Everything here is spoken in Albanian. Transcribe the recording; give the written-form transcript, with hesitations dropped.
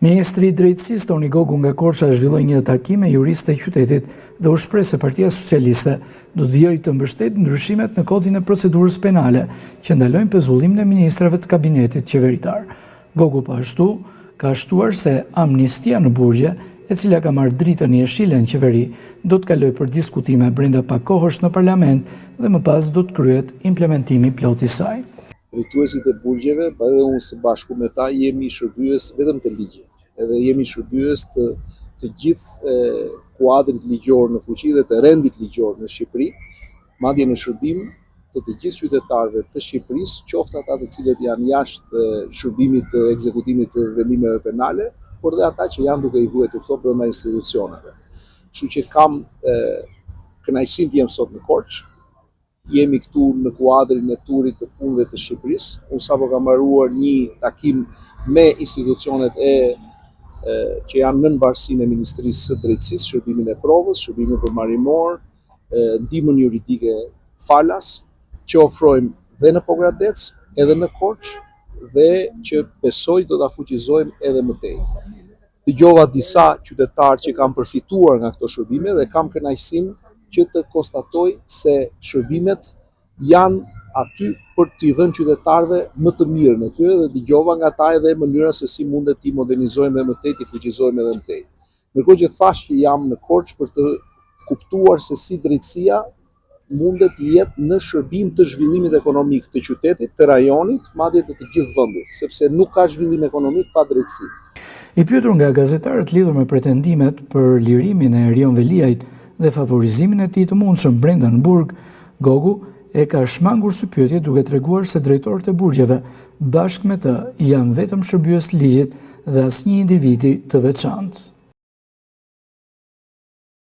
Ministri i Drejtësisë Toni Gogu nga Korça zhvilloi një takim me juristë e qytetit dhe u shpreh se Partia Socialiste do të vijojë të mbështetë ndryshimet në kodin e procedurës penale që ndalojnë pezullimin e ministrave të kabinetit qeveritar. Gogu ashtu ka shtuar se amnistia në burgje, e cila ka marrë dritën i jeshile në qeveri, do të kalojë për diskutime brenda pak kohësh në parlament dhe më pas do të kryhet implementimi plot i saj. Drejtuesit e burgjeve, edhe unë së bashku me ta, jemi shërbyes vetëm të ligjit. Edhe jemi shërbyes të gjithë kuadrit ligjor në fuqi dhe të rendit ligjor në Shqipëri, madje në shërbim të gjithë qytetarëve të Shqipërisë, qoftë ata të cilët janë jashtë shërbimit të ekzekutimit të vendimeve penale, por dhe ata që janë duke i vuajtur këto brenda institucioneve. Kështu që kam kënaqësinë të jem sot në Korçë. Jemi këtu në kuadrin e turit të punëve të Shqipërisë. Unë sapo kam mbaruar një takim me institucionet që janë nën varësinë e Ministrisë së Drejtësisë, shërbimin e provës, shërbimin për marimor, ndihmën juridike falas, që ofrojmë dhe në Pogradec, edhe në Korçë dhe që besoj do ta fuqizojmë edhe më tej. Dëgjova disa qytetarë që kanë përfituar nga këto shërbime dhe kam kënaqësinë që të konstatoj se shërbimet janë aty për t'i dhënë qytetarëve më të mirën e tyre dhe dëgjova nga ta edhe mënyra se si mundet t'i modernizojmë dhe më tej, t'i fuqizojmë edhe më tej. Ndërkohë që thash që jam në Korçë për të kuptuar se si drejtësia mundet jetë në shërbim të zhvillimit ekonomik të qytetit, të rajonit, madje të gjithë vendit, sepse nuk ka zhvillim ekonomik pa drejtësi. I pyetur nga gazetarët lidhur me pretendimet për lirimin e Erion Veliajt dhe favorizimin e tij të mundshëm brenda në burg, Gogu e ka shmangur së pyetje duke treguar se drejtorët e burgjeve bashkë me të janë vetëm shërbyes të ligjit dhe asnjë individi të veçantë.